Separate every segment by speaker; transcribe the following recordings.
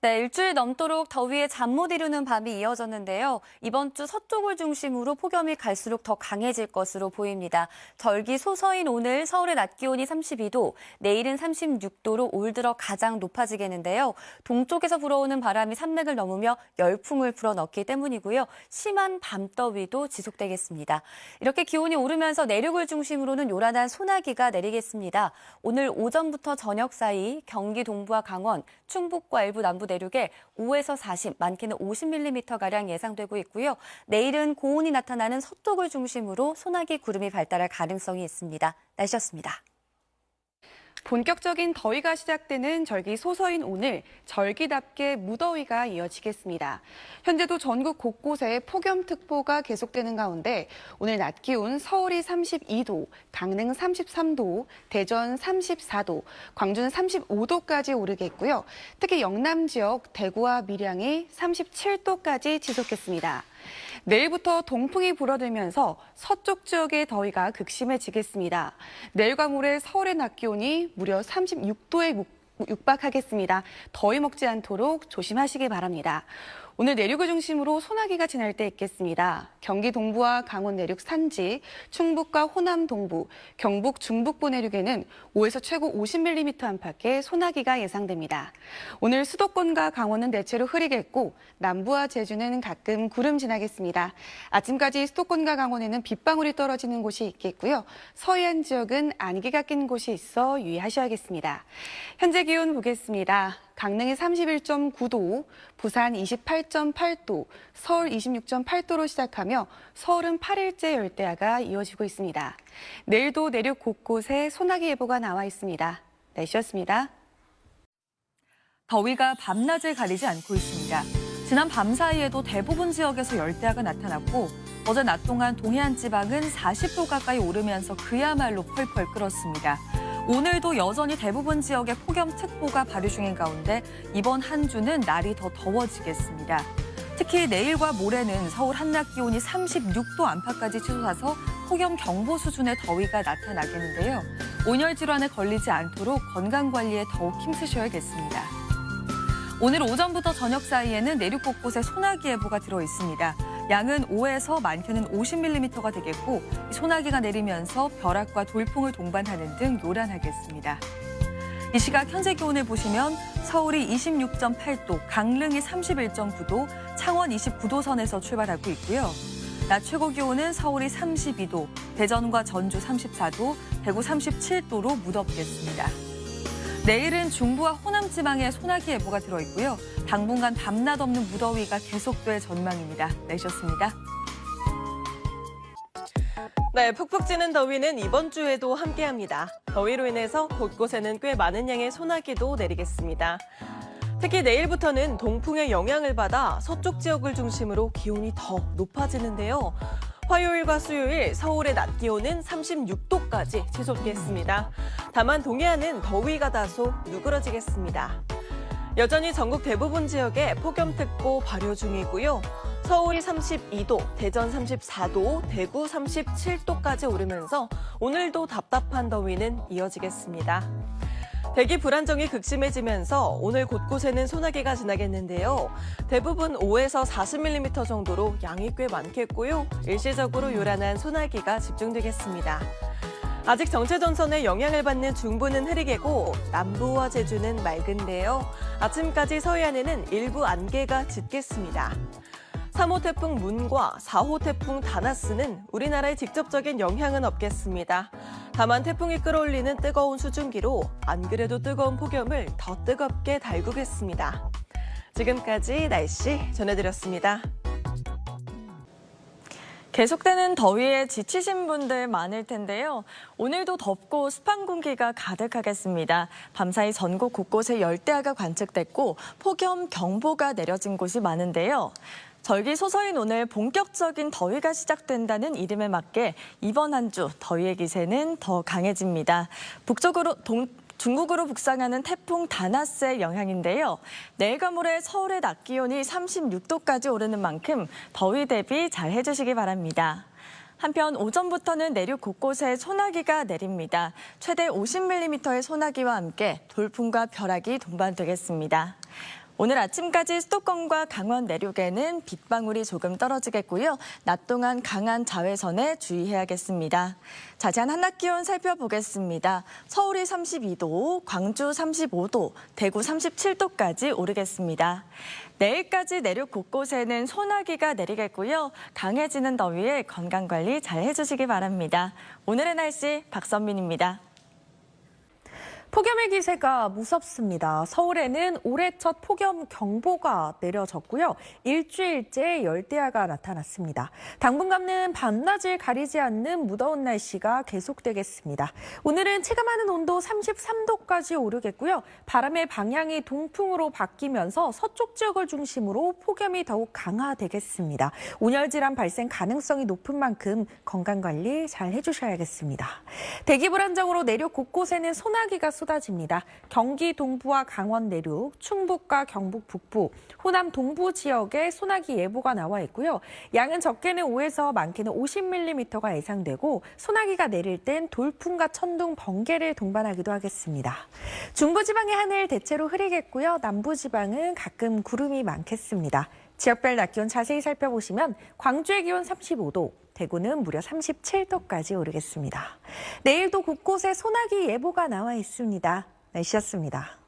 Speaker 1: 네, 일주일 넘도록 더위에 잠 못 이루는 밤이 이어졌는데요. 이번 주 서쪽을 중심으로 폭염이 갈수록 더 강해질 것으로 보입니다. 절기 소서인 오늘 서울의 낮 기온이 32도, 내일은 36도로 올 들어 가장 높아지겠는데요. 동쪽에서 불어오는 바람이 산맥을 넘으며 열풍을 불어넣기 때문이고요. 심한 밤더위도 지속되겠습니다. 이렇게 기온이 오르면서 내륙을 중심으로는 요란한 소나기가 내리겠습니다. 오늘 오전부터 저녁 사이 경기 동부와 강원, 충북과 일부 남부 내륙에 5에서 40, 많게는 50mm가량 예상되고 있고요. 내일은 고온이 나타나는 서쪽을 중심으로 소나기 구름이 발달할 가능성이 있습니다. 날씨였습니다.
Speaker 2: 본격적인 더위가 시작되는 절기 소서인 오늘, 절기답게 무더위가 이어지겠습니다. 현재도 전국 곳곳에 폭염특보가 계속되는 가운데 오늘 낮 기온 서울이 32도, 강릉 33도, 대전 34도, 광주는 35도까지 오르겠고요. 특히 영남 지역 대구와 밀양이 37도까지 지속했습니다. 내일부터 동풍이 불어들면서 서쪽 지역의 더위가 극심해지겠습니다. 내일과 모레 서울의 낮 기온이 무려 36도에 육박하겠습니다. 더위 먹지 않도록 조심하시기 바랍니다. 오늘 내륙을 중심으로 소나기가 지날 때 있겠습니다. 경기 동부와 강원 내륙 산지, 충북과 호남 동부, 경북 중북부 내륙에는 5에서 최고 50mm 안팎의 소나기가 예상됩니다. 오늘 수도권과 강원은 대체로 흐리겠고 남부와 제주는 가끔 구름 지나겠습니다. 아침까지 수도권과 강원에는 빗방울이 떨어지는 곳이 있겠고요. 서해안 지역은 안개가 낀 곳이 있어 유의하셔야겠습니다. 현재 기온 보겠습니다. 강릉이 31.9도, 부산 28.8도, 서울 26.8도로 시작하며 서울은 8일째 열대야가 이어지고 있습니다. 내일도 내륙 곳곳에 소나기 예보가 나와 있습니다. 날씨였습니다.
Speaker 3: 더위가 밤낮을 가리지 않고 있습니다. 지난 밤 사이에도 대부분 지역에서 열대야가 나타났고 어제 낮 동안 동해안 지방은 40도 가까이 오르면서 그야말로 펄펄 끓었습니다. 오늘도 여전히 대부분 지역에 폭염특보가 발효 중인 가운데 이번 한 주는 날이 더 더워지겠습니다. 특히 내일과 모레는 서울 한낮 기온이 36도 안팎까지 치솟아서 폭염 경보 수준의 더위가 나타나겠는데요. 온열 질환에 걸리지 않도록 건강관리에 더욱 힘쓰셔야겠습니다. 오늘 오전부터 저녁 사이에는 내륙 곳곳에 소나기 예보가 들어 있습니다. 양은 5에서 많게는 50mm가 되겠고 소나기가 내리면서 벼락과 돌풍을 동반하는 등 요란하겠습니다. 이 시각 현재 기온을 보시면 서울이 26.8도, 강릉이 31.9도, 창원 29도 선에서 출발하고 있고요. 낮 최고 기온은 서울이 32도, 대전과 전주 34도, 대구 37도로 무덥겠습니다. 내일은 중부와 호남 지방에 소나기 예보가 들어있고요. 당분간 밤낮 없는 무더위가 계속될 전망입니다. 날씨였습니다.
Speaker 4: 네, 푹푹 찌는 더위는 이번 주에도 함께합니다. 더위로 인해서 곳곳에는 꽤 많은 양의 소나기도 내리겠습니다. 특히 내일부터는 동풍의 영향을 받아 서쪽 지역을 중심으로 기온이 더 높아지는데요. 화요일과 수요일 서울의 낮 기온은 36도까지 치솟겠습니다. 다만 동해안은 더위가 다소 누그러지겠습니다. 여전히 전국 대부분 지역에 폭염특보 발효 중이고요. 서울이 32도, 대전 34도, 대구 37도까지 오르면서 오늘도 답답한 더위는 이어지겠습니다. 대기 불안정이 극심해지면서 오늘 곳곳에는 소나기가 지나겠는데요. 대부분 5에서 40mm 정도로 양이 꽤 많겠고요. 일시적으로 요란한 소나기가 집중되겠습니다. 아직 정체전선의 영향을 받는 중부는 흐리겠고 남부와 제주는 맑은데요. 아침까지 서해안에는 일부 안개가 짙겠습니다. 3호 태풍 문과 4호 태풍 다나스는 우리나라에 직접적인 영향은 없겠습니다. 다만 태풍이 끌어올리는 뜨거운 수증기로 안 그래도 뜨거운 폭염을 더 뜨겁게 달구겠습니다. 지금까지 날씨 전해드렸습니다.
Speaker 3: 계속되는 더위에 지치신 분들 많을 텐데요. 오늘도 덥고 습한 공기가 가득하겠습니다. 밤사이 전국 곳곳에 열대야가 관측됐고 폭염 경보가 내려진 곳이 많은데요. 절기 소서인 오늘 본격적인 더위가 시작된다는 이름에 맞게 이번 한 주 더위의 기세는 더 강해집니다. 중국으로 북상하는 태풍 다나스의 영향인데요. 내일과 모레 서울의 낮 기온이 36도까지 오르는 만큼 더위 대비 잘 해주시기 바랍니다. 한편 오전부터는 내륙 곳곳에 소나기가 내립니다. 최대 50mm의 소나기와 함께 돌풍과 벼락이 동반되겠습니다.
Speaker 5: 오늘 아침까지 수도권과 강원 내륙에는 빗방울이 조금 떨어지겠고요. 낮 동안 강한 자외선에 주의해야겠습니다. 자세한 한낮 기온 살펴보겠습니다. 서울이 32도, 광주 35도, 대구 37도까지 오르겠습니다. 내일까지 내륙 곳곳에는 소나기가 내리겠고요. 강해지는 더위에 건강관리 잘 해주시기 바랍니다. 오늘의 날씨 박선민입니다.
Speaker 6: 폭염의 기세가 무섭습니다. 서울에는 올해 첫 폭염 경보가 내려졌고요. 일주일째 열대야가 나타났습니다. 당분간은 밤낮을 가리지 않는 무더운 날씨가 계속되겠습니다. 오늘은 체감하는 온도 33도까지 오르겠고요. 바람의 방향이 동풍으로 바뀌면서 서쪽 지역을 중심으로 폭염이 더욱 강화되겠습니다. 온열 질환 발생 가능성이 높은 만큼 건강관리 잘 해주셔야겠습니다. 대기 불안정으로 내륙 곳곳에는 소나기가 쏟아집니다. 경기 동부와 강원 내륙, 충북과 경북 북부, 호남 동부 지역에 소나기 예보가 나와 있고요. 양은 적게는 5에서 많게는 50mm가 예상되고 소나기가 내릴 땐 돌풍과 천둥, 번개를 동반하기도 하겠습니다. 중부지방의 하늘 대체로 흐리겠고요. 남부지방은 가끔 구름이 많겠습니다. 지역별 낮 기온 자세히 살펴보시면 광주의 기온 35도, 대구는 무려 37도까지 오르겠습니다. 내일도 곳곳에 소나기 예보가 나와 있습니다. 날씨였습니다.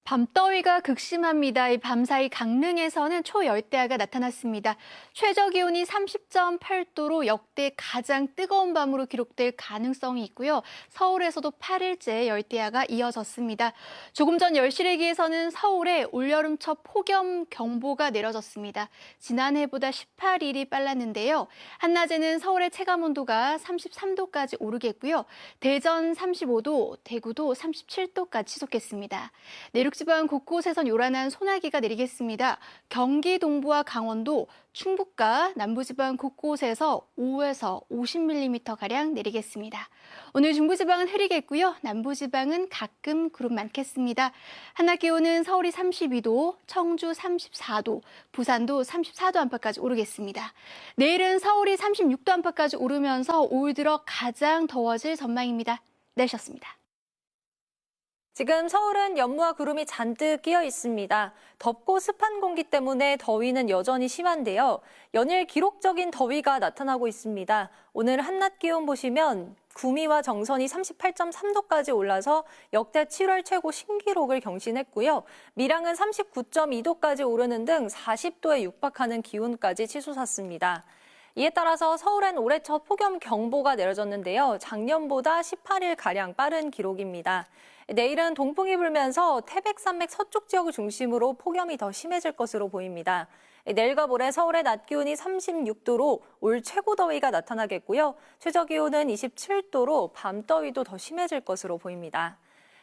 Speaker 7: 밤더위가 극심합니다. 이 밤사이 강릉에서는 초열대야가 나타났습니다. 최저 기온이 30.8도로 역대 가장 뜨거운 밤으로 기록될 가능성이 있고요. 서울에서도 8일째 열대야가 이어졌습니다. 조금 전 10시 대기에서는 서울에 올여름 첫 폭염 경보가 내려졌습니다. 지난해보다 18일이 빨랐는데요. 한낮에는 서울의 체감온도가 33도까지 오르겠고요. 대전 35도, 대구도 37도까지 치솟겠습니다. 내륙지방 곳곳에선 요란한 소나기가 내리겠습니다. 경기 동부와 강원도, 충북과 남부지방 곳곳에서 5에서 50mm가량 내리겠습니다. 오늘 중부지방은 흐리겠고요. 남부지방은 가끔 구름 많겠습니다. 한낮 기온은 서울이 32도, 청주 34도, 부산도 34도 안팎까지 오르겠습니다. 내일은 서울이 36도 안팎까지 오르면서 올 들어 가장 더워질 전망입니다. 날씨였습니다.
Speaker 1: 지금 서울은 연무와 구름이 잔뜩 끼어 있습니다. 덥고 습한 공기 때문에 더위는 여전히 심한데요. 연일 기록적인 더위가 나타나고 있습니다. 오늘 한낮 기온 보시면 구미와 정선이 38.3도까지 올라서 역대 7월 최고 신기록을 경신했고요. 밀양은 39.2도까지 오르는 등 40도에 육박하는 기온까지 치솟았습니다. 이에 따라서 서울엔 올해 첫 폭염 경보가 내려졌는데요. 작년보다 18일가량 빠른 기록입니다. 내일은 동풍이 불면서 태백산맥 서쪽 지역을 중심으로 폭염이 더 심해질 것으로 보입니다. 내일과 모레 서울의 낮 기온이 36도로 올 최고 더위가 나타나겠고요. 최저 기온은 27도로 밤더위도 더 심해질 것으로 보입니다.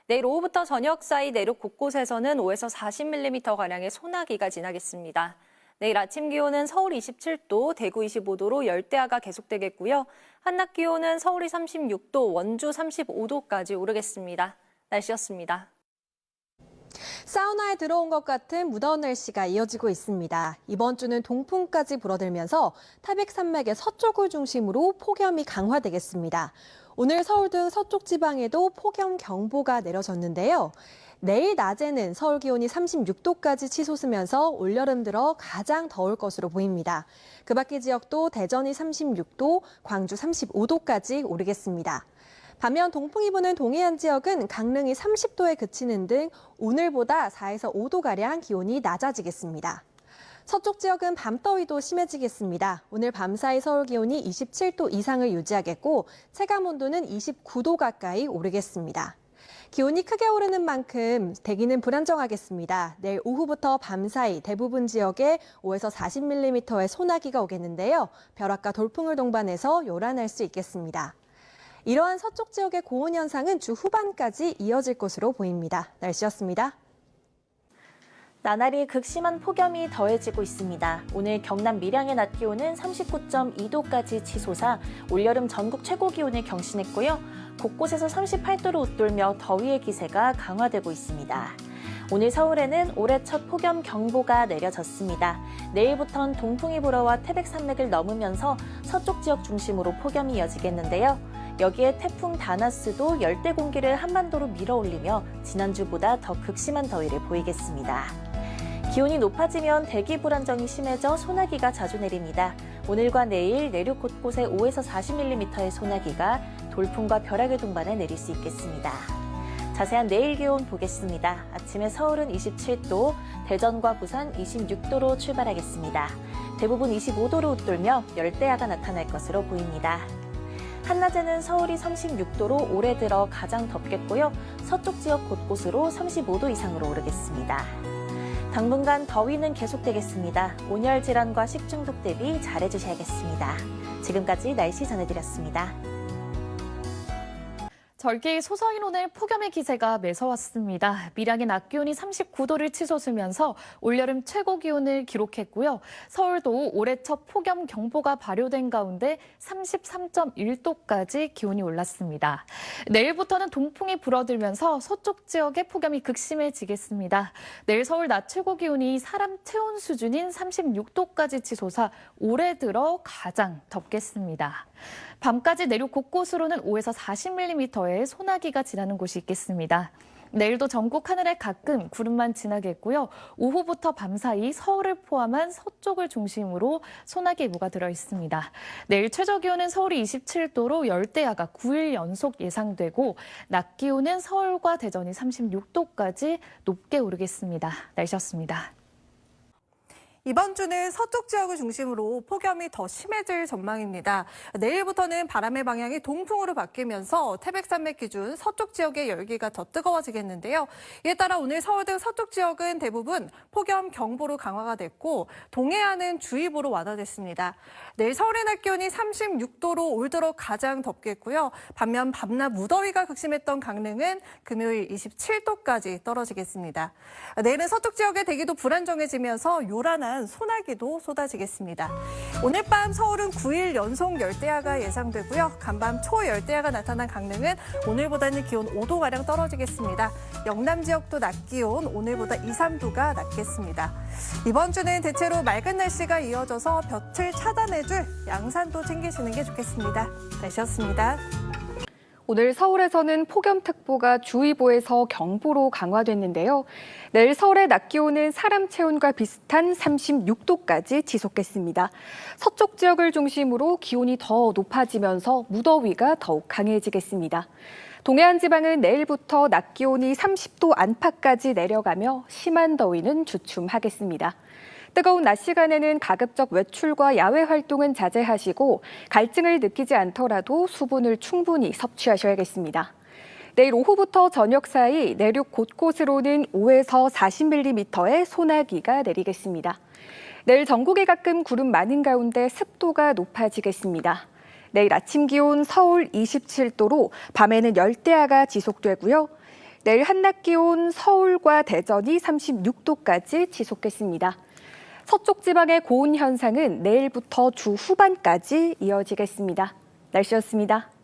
Speaker 1: 내일 오후부터 저녁 사이 내륙 곳곳에서는 5에서 40mm가량의 소나기가 지나겠습니다. 내일 아침 기온은 서울 27도, 대구 25도로 열대야가 계속되겠고요. 한낮 기온은 서울이 36도, 원주 35도까지 오르겠습니다. 날씨였습니다.
Speaker 8: 사우나에 들어온 것 같은 무더운 날씨가 이어지고 있습니다. 이번 주는 동풍까지 불어들면서 태백산맥의 서쪽을 중심으로 폭염이 강화되겠습니다. 오늘 서울 등 서쪽 지방에도 폭염 경보가 내려졌는데요. 내일 낮에는 서울 기온이 36도까지 치솟으면서 올여름 들어 가장 더울 것으로 보입니다. 그 밖의 지역도 대전이 36도, 광주 35도까지 오르겠습니다. 반면 동풍이 부는 동해안 지역은 강릉이 30도에 그치는 등 오늘보다 4에서 5도가량 기온이 낮아지겠습니다. 서쪽 지역은 밤더위도 심해지겠습니다. 오늘 밤사이 서울 기온이 27도 이상을 유지하겠고 체감 온도는 29도 가까이 오르겠습니다. 기온이 크게 오르는 만큼 대기는 불안정하겠습니다. 내일 오후부터 밤사이 대부분 지역에 5에서 40mm의 소나기가 오겠는데요. 벼락과 돌풍을 동반해서 요란할 수 있겠습니다. 이러한 서쪽 지역의 고온 현상은 주 후반까지 이어질 것으로 보입니다. 날씨였습니다.
Speaker 9: 나날이 극심한 폭염이 더해지고 있습니다. 오늘 경남 밀양의 낮 기온은 39.2도까지 치솟아 올여름 전국 최고 기온을 경신했고요. 곳곳에서 38도를 웃돌며 더위의 기세가 강화되고 있습니다. 오늘 서울에는 올해 첫 폭염 경보가 내려졌습니다. 내일부터는 동풍이 불어와 태백산맥을 넘으면서 서쪽 지역 중심으로 폭염이 이어지겠는데요. 여기에 태풍 다나스도 열대 공기를 한반도로 밀어올리며 지난주보다 더 극심한 더위를 보이겠습니다. 기온이 높아지면 대기 불안정이 심해져 소나기가 자주 내립니다. 오늘과 내일 내륙 곳곳에 5에서 40mm의 소나기가 돌풍과 벼락을 동반해 내릴 수 있겠습니다. 자세한 내일 기온 보겠습니다. 아침에 서울은 27도, 대전과 부산 26도로 출발하겠습니다. 대부분 25도로 웃돌며 열대야가 나타날 것으로 보입니다. 한낮에는 서울이 36도로 올해 들어 가장 덥겠고요. 서쪽 지역 곳곳으로 35도 이상으로 오르겠습니다. 당분간 더위는 계속되겠습니다. 온열 질환과 식중독 대비 잘해주셔야겠습니다. 지금까지 날씨 전해드렸습니다.
Speaker 1: 절기 소서인 오늘 폭염의 기세가 매서웠습니다. 밀양의 낮 기온이 39도를 치솟으면서 올여름 최고 기온을 기록했고요. 서울도 올해 첫 폭염 경보가 발효된 가운데 33.1도까지 기온이 올랐습니다. 내일부터는 동풍이 불어들면서 서쪽 지역의 폭염이 극심해지겠습니다. 내일 서울 낮 최고 기온이 사람 체온 수준인 36도까지 치솟아 올해 들어 가장 덥겠습니다. 밤까지 내륙 곳곳으로는 5에서 40mm의 소나기가 지나는 곳이 있겠습니다. 내일도 전국 하늘에 가끔 구름만 지나겠고요. 오후부터 밤사이 서울을 포함한 서쪽을 중심으로 소나기 예보가 들어 있습니다. 내일 최저 기온은 서울이 27도로 열대야가 9일 연속 예상되고 낮 기온은 서울과 대전이 36도까지 높게 오르겠습니다. 날씨였습니다.
Speaker 10: 이번 주는 서쪽 지역을 중심으로 폭염이 더 심해질 전망입니다. 내일부터는 바람의 방향이 동풍으로 바뀌면서 태백산맥 기준 서쪽 지역의 열기가 더 뜨거워지겠는데요. 이에 따라 오늘 서울 등 서쪽 지역은 대부분 폭염 경보로 강화가 됐고 동해안은 주의보로 완화됐습니다. 내일 서울의 낮 기온이 36도로 올 들어 가장 덥겠고요. 반면 밤낮 무더위가 극심했던 강릉은 금요일 27도까지 떨어지겠습니다. 내일은 서쪽 지역의 대기도 불안정해지면서 요란한 소나기도 쏟아지겠습니다. 오늘 밤 서울은 9일 연속 열대야가 예상되고요. 간밤 초열대야가 나타난 강릉은 오늘보다는 기온 5도가량 떨어지겠습니다. 영남 지역도 낮 기온 오늘보다 2, 3도가 낮겠습니다. 이번 주는 대체로 맑은 날씨가 이어져서 볕을 차단해줄 양산도 챙기시는 게 좋겠습니다. 날씨였습니다.
Speaker 11: 오늘 서울에서는 폭염특보가 주의보에서 경보로 강화됐는데요. 내일 서울의 낮 기온은 사람 체온과 비슷한 36도까지 지속겠습니다. 서쪽 지역을 중심으로 기온이 더 높아지면서 무더위가 더욱 강해지겠습니다. 동해안 지방은 내일부터 낮 기온이 30도 안팎까지 내려가며 심한 더위는 주춤하겠습니다. 뜨거운 낮 시간에는 가급적 외출과 야외 활동은 자제하시고 갈증을 느끼지 않더라도 수분을 충분히 섭취하셔야겠습니다. 내일 오후부터 저녁 사이 내륙 곳곳으로는 5에서 40mm의 소나기가 내리겠습니다. 내일 전국에 가끔 구름 많은 가운데 습도가 높아지겠습니다. 내일 아침 기온 서울 27도로 밤에는 열대야가 지속되고요. 내일 한낮 기온 서울과 대전이 36도까지 지속겠습니다. 서쪽 지방의 고온 현상은 내일부터 주 후반까지 이어지겠습니다. 날씨였습니다.